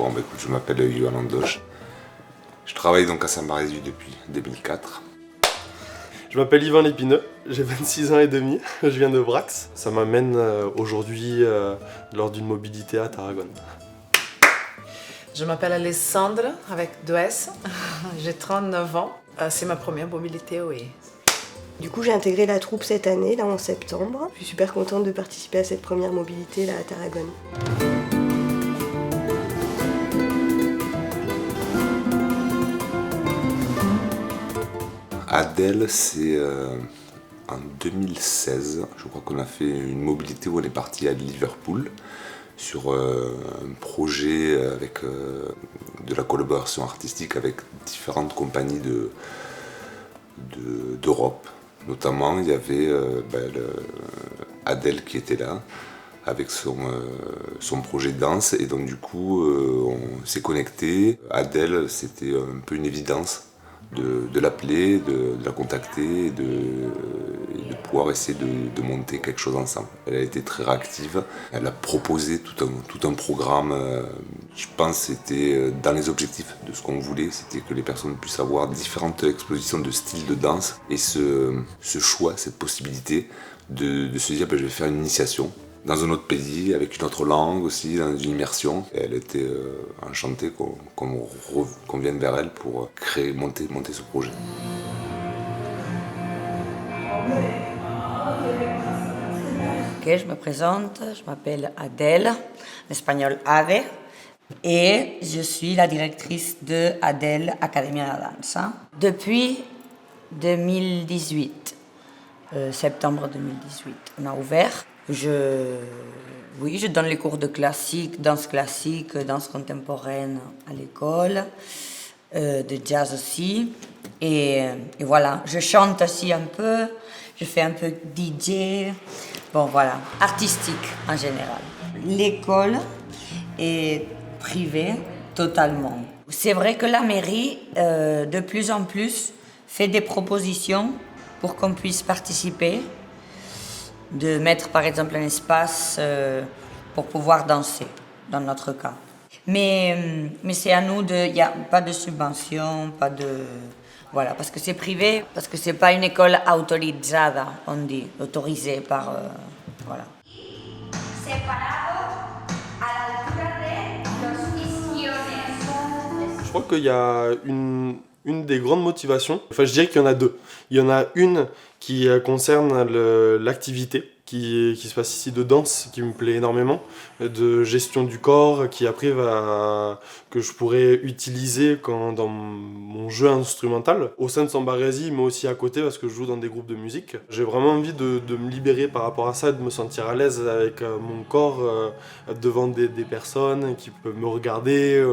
Bon, bah, écoute, je m'appelle Yohan Andoche. Je travaille donc à Saint-Barthélemy depuis 2004. Je m'appelle Yvan Lépineux, j'ai 26 ans et demi, je viens de Vrax. Ça m'amène aujourd'hui lors d'une mobilité à Tarragone. Je m'appelle Alessandra avec 2 S, j'ai 39 ans, c'est ma première mobilité, oui. Du coup, j'ai intégré la troupe cette année, là en septembre. Je suis super contente de participer à cette première mobilité là à Tarragone. Adèle, c'est en 2016, je crois qu'on a fait une mobilité où on est parti à Liverpool sur un projet avec de la collaboration artistique avec différentes compagnies d'Europe. Notamment, il y avait Adèle qui était là avec son projet de danse et donc du coup on s'est connecté. Adèle, c'était un peu une évidence de l'appeler, de la contacter et de pouvoir essayer de monter quelque chose ensemble. Elle a été très réactive, elle a proposé tout un programme, je pense que c'était dans les objectifs de ce qu'on voulait, c'était que les personnes puissent avoir différentes expositions de styles de danse et ce choix, cette possibilité de se dire je vais faire une initiation dans un autre pays, avec une autre langue aussi, dans une immersion. Et elle était enchantée qu'on vienne vers elle pour monter ce projet. Ok, je me présente, je m'appelle Adèle, en espagnol Ade, et je suis la directrice de Adèle Academia de Danza depuis 2018, septembre 2018. On a ouvert. Je donne les cours de danse classique, danse contemporaine à l'école, de jazz aussi. Et voilà, je chante aussi un peu, je fais un peu DJ, bon voilà, artistique en général. L'école est privée totalement. C'est vrai que la mairie, de plus en plus, fait des propositions pour qu'on puisse participer, de mettre par exemple un espace pour pouvoir danser, dans notre cas. Mais c'est à nous, il n'y a pas de subvention, pas de... Voilà, parce que c'est privé, parce que c'est pas une école autorisada, on dit, autorisée par... voilà. Je crois qu'il y a une des grandes motivations, enfin je dirais qu'il y en a deux. Il y en a une qui concerne l'activité qui se passe ici de danse, qui me plaît énormément, de gestion du corps, que je pourrais utiliser dans mon jeu instrumental, au sein de Saint-Barthélemy, mais aussi à côté parce que je joue dans des groupes de musique. J'ai vraiment envie de me libérer par rapport à ça, de me sentir à l'aise avec mon corps devant des personnes qui peuvent me regarder,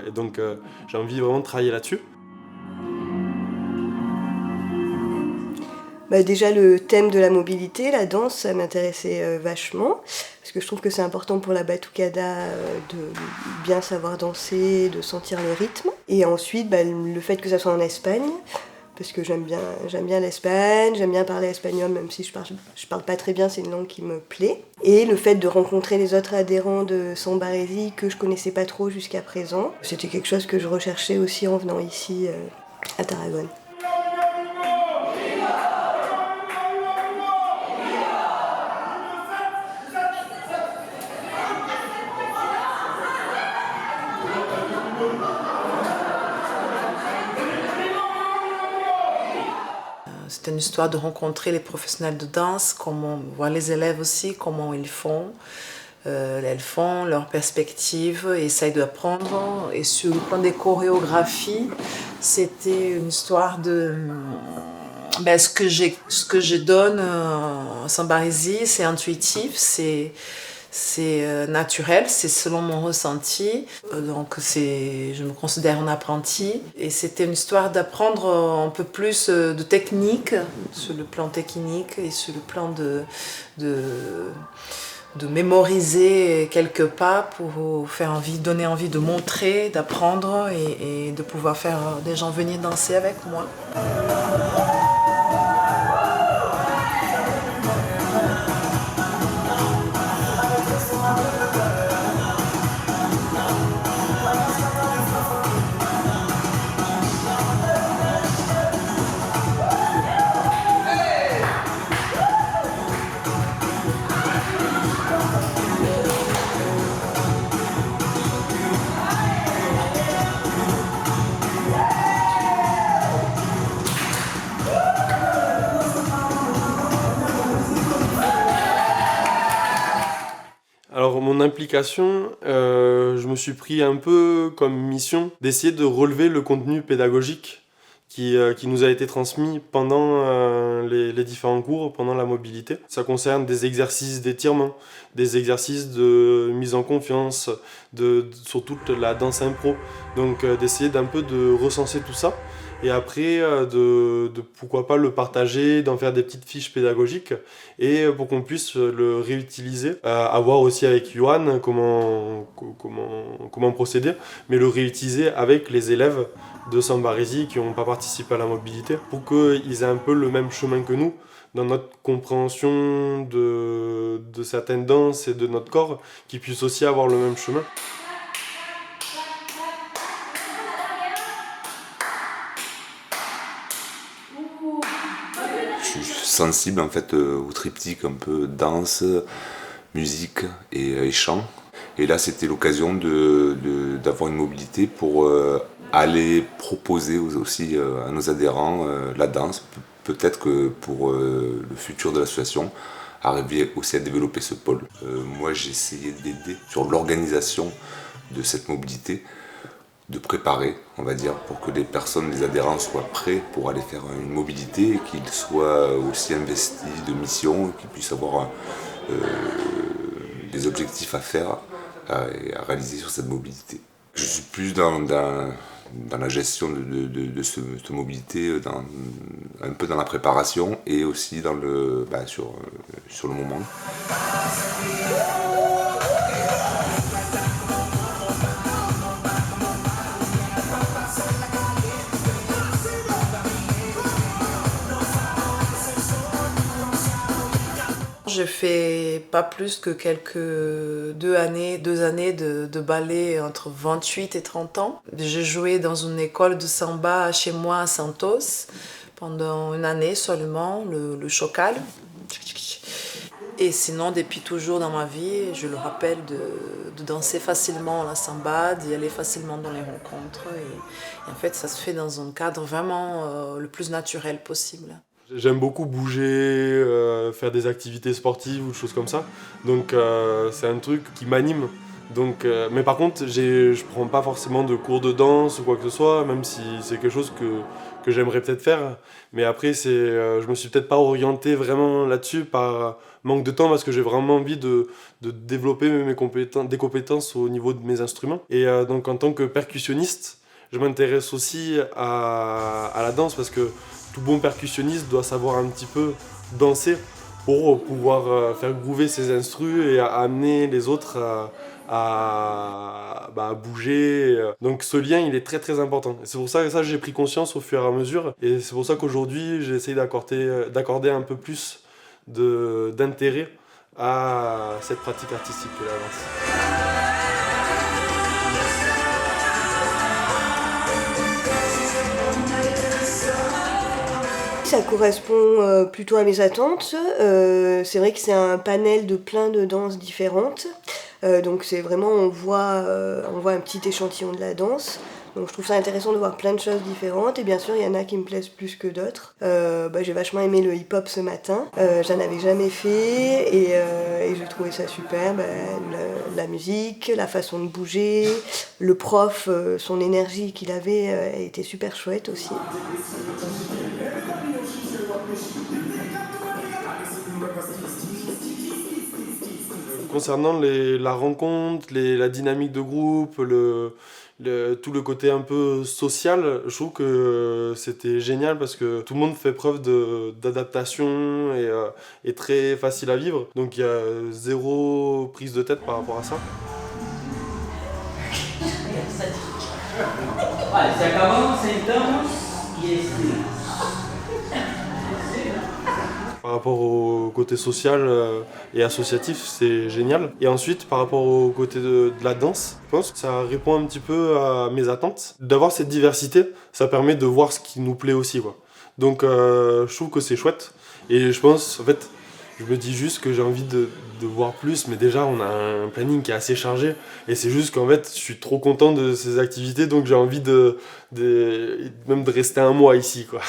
et donc j'ai envie vraiment de travailler là-dessus. Déjà le thème de la mobilité, la danse, ça m'intéressait vachement parce que je trouve que c'est important pour la batucada de bien savoir danser, de sentir le rythme. Et ensuite le fait que ça soit en Espagne, parce que j'aime bien l'Espagne, j'aime bien parler espagnol même si je parle pas très bien, c'est une langue qui me plaît. Et le fait de rencontrer les autres adhérents de Saint-Barthélemy que je connaissais pas trop jusqu'à présent, c'était quelque chose que je recherchais aussi en venant ici à Tarragone. C'était une histoire de rencontrer les professionnels de danse, comment voir les élèves aussi, comment ils font. Elles font leurs perspectives et essayent d'apprendre. Et sur le plan des chorégraphies, c'était une histoire de... ce que je donne à Saint-Barthélemy, c'est intuitif, c'est naturel, c'est selon mon ressenti. Donc je me considère un apprenti. Et c'était une histoire d'apprendre un peu plus de technique, sur le plan technique et sur le plan de mémoriser quelques pas pour donner envie de montrer, d'apprendre et de pouvoir faire des gens venir danser avec moi. Alors mon implication, je me suis pris un peu comme mission d'essayer de relever le contenu pédagogique qui nous a été transmis pendant les différents cours, pendant la mobilité. Ça concerne des exercices d'étirement, des exercices de mise en confiance, sur toute la danse impro. Donc d'essayer d'un peu de recenser tout ça. Et après, de pourquoi pas le partager, d'en faire des petites fiches pédagogiques et pour qu'on puisse le réutiliser. À voir aussi avec Yohan comment procéder, mais le réutiliser avec les élèves de Sambarésie qui n'ont pas participé à la mobilité pour qu'ils aient un peu le même chemin que nous dans notre compréhension de certaines danses et de notre corps, qu'ils puissent aussi avoir le même chemin. Je suis sensible en fait au triptyque un peu danse, musique et chant. Et là c'était l'occasion d'avoir une mobilité pour aller proposer aussi à nos adhérents la danse. Peut-être que pour le futur de l'association, arriver aussi à développer ce pôle. Moi j'ai essayé d'aider sur l'organisation de cette mobilité, de préparer, on va dire, pour que les personnes, les adhérents soient prêts pour aller faire une mobilité et qu'ils soient aussi investis de mission, qu'ils puissent avoir des objectifs à faire et à réaliser sur cette mobilité. Je suis plus dans la gestion de cette mobilité, un peu dans la préparation et aussi sur le moment. Je fais pas plus que deux années de ballet entre 28 et 30 ans. J'ai joué dans une école de samba chez moi à Santos pendant une année seulement, le Chocal. Et sinon, depuis toujours dans ma vie, je le rappelle de danser facilement la samba, d'y aller facilement dans les rencontres. Et en fait, ça se fait dans un cadre vraiment le plus naturel possible. J'aime beaucoup bouger, faire des activités sportives ou des choses comme ça. Donc c'est un truc qui m'anime. Donc, mais par contre, je prends pas forcément de cours de danse ou quoi que ce soit, même si c'est quelque chose que j'aimerais peut-être faire. Mais après, je me suis peut-être pas orienté vraiment là-dessus par manque de temps parce que j'ai vraiment envie de développer des compétences au niveau de mes instruments. Et donc en tant que percussionniste, je m'intéresse aussi à la danse parce que tout bon percussionniste doit savoir un petit peu danser pour pouvoir faire groover ses instrus et à amener les autres à bouger. Donc ce lien, il est très très important. Et c'est pour ça que j'ai pris conscience au fur et à mesure. Et c'est pour ça qu'aujourd'hui, j'essaie d'accorder un peu plus d'intérêt à cette pratique artistique que la danse. Ça correspond plutôt à mes attentes. C'est vrai que c'est un panel de plein de danses différentes. Donc c'est vraiment, on voit un petit échantillon de la danse. Donc je trouve ça intéressant de voir plein de choses différentes. Et bien sûr, il y en a qui me plaisent plus que d'autres. J'ai vachement aimé le hip-hop ce matin. J'en avais jamais fait et j'ai trouvé ça super. La musique, la façon de bouger, le prof, son énergie qu'il avait était super chouette aussi. Concernant la rencontre, la dynamique de groupe, tout le côté un peu social, je trouve que c'était génial parce que tout le monde fait preuve d'adaptation et est très facile à vivre. Donc il y a zéro prise de tête par rapport à ça. Par rapport au côté social et associatif, c'est génial. Et ensuite, par rapport au côté de la danse, je pense que ça répond un petit peu à mes attentes. D'avoir cette diversité, ça permet de voir ce qui nous plaît aussi, quoi. Donc je trouve que c'est chouette. Et je pense, en fait, je me dis juste que j'ai envie de voir plus, mais déjà on a un planning qui est assez chargé. Et c'est juste qu'en fait, je suis trop content de ces activités, donc j'ai envie même de rester un mois ici, quoi.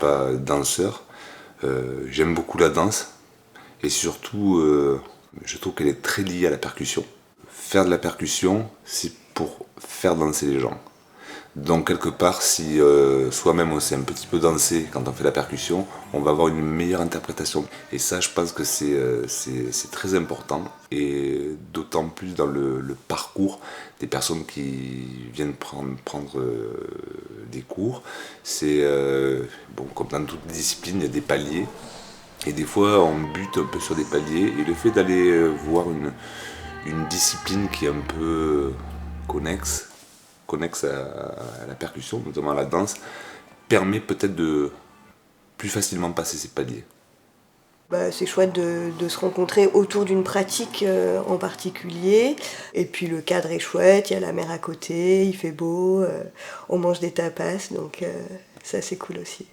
pas danseur. J'aime beaucoup la danse et surtout je trouve qu'elle est très liée à la percussion. Faire de la percussion, c'est pour faire danser les gens. Donc quelque part, si soi-même on sait un petit peu danser quand on fait la percussion, on va avoir une meilleure interprétation. Et ça, je pense que c'est très important. Et d'autant plus dans le parcours des personnes qui viennent prendre des cours. C'est, bon, comme dans toute discipline, il y a des paliers. Et des fois, on bute un peu sur des paliers. Et le fait d'aller voir une discipline qui est un peu connexe à la percussion, notamment à la danse, permet peut-être de plus facilement passer ces paliers. C'est chouette de se rencontrer autour d'une pratique en particulier. Et puis le cadre est chouette, il y a la mer à côté, il fait beau, on mange des tapas, donc ça c'est cool aussi.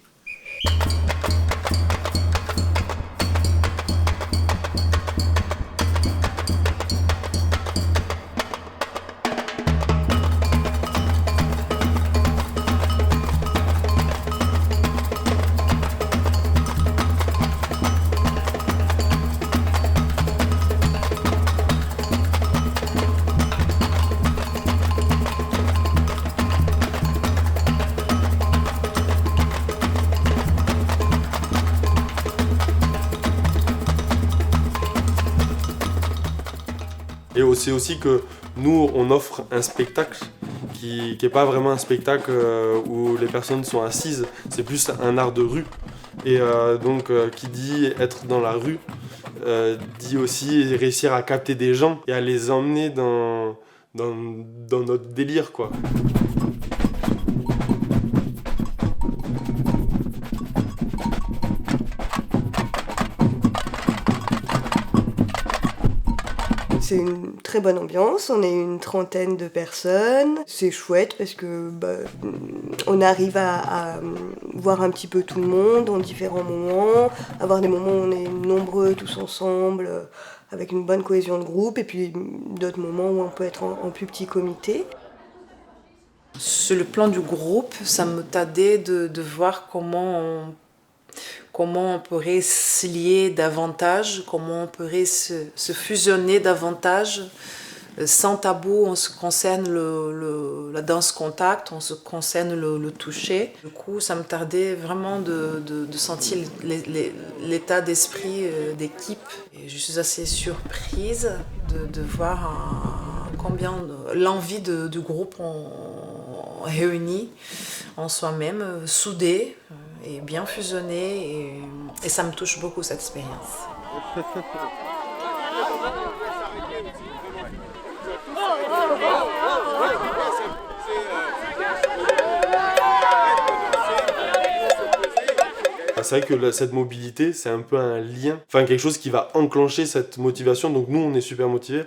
Et c'est aussi que nous, on offre un spectacle qui n'est pas vraiment un spectacle où les personnes sont assises, c'est plus un art de rue. Et donc, qui dit être dans la rue, dit aussi réussir à capter des gens et à les emmener dans notre délire, quoi. C'est une très bonne ambiance, on est une trentaine de personnes. C'est chouette parce que on arrive à voir un petit peu tout le monde en différents moments, avoir des moments où on est nombreux tous ensemble, avec une bonne cohésion de groupe, et puis d'autres moments où on peut être en plus petit comité. Sur le plan du groupe, ça me tardait de voir comment on pourrait se lier davantage, comment on pourrait se fusionner davantage. Sans tabou, on se concerne la danse contact, on se concerne le toucher. Du coup, ça me tardait vraiment de sentir l'état d'esprit d'équipe. Et je suis assez surprise de voir combien l'envie du groupe réunie en soi-même, soudée et bien fusionnée. Et ça me touche beaucoup, cette expérience. C'est vrai que cette mobilité, c'est un peu un lien, enfin quelque chose qui va enclencher cette motivation. Donc nous, on est super motivés.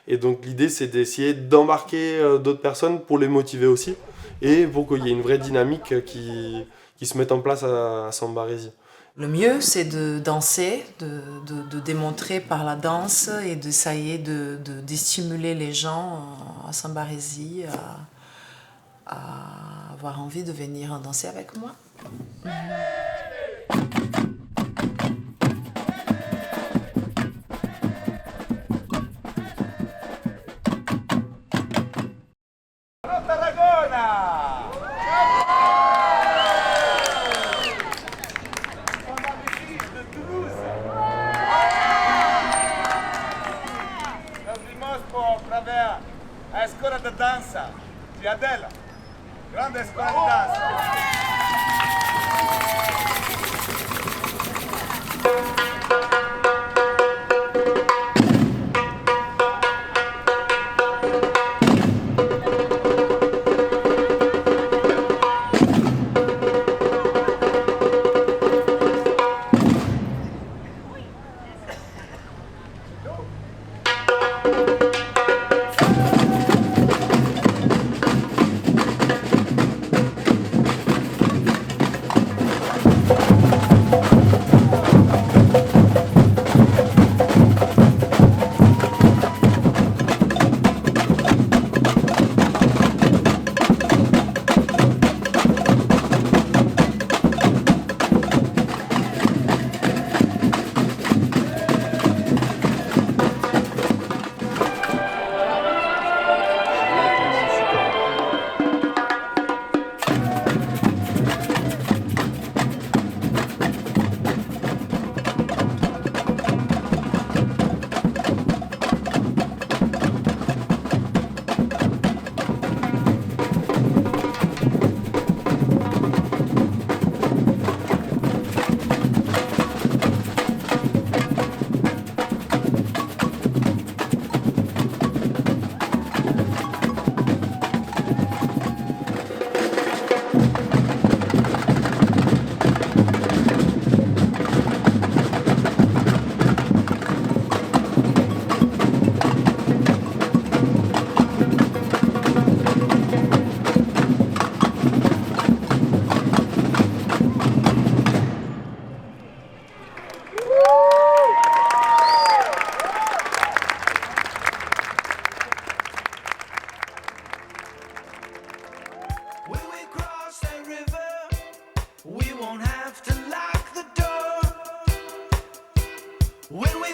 Et donc l'idée, c'est d'essayer d'embarquer d'autres personnes pour les motiver aussi. Et pour qu'il y ait une vraie dynamique qui se mette en place à Sambarésie. Le mieux, c'est de danser, de démontrer par la danse et d'essayer de stimuler les gens à Sambarésie, à avoir envie de venir danser avec moi. A escola de dança de Adela, grande escola de dança.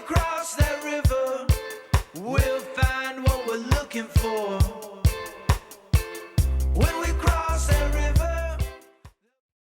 cross that river, we'll find what we're looking for.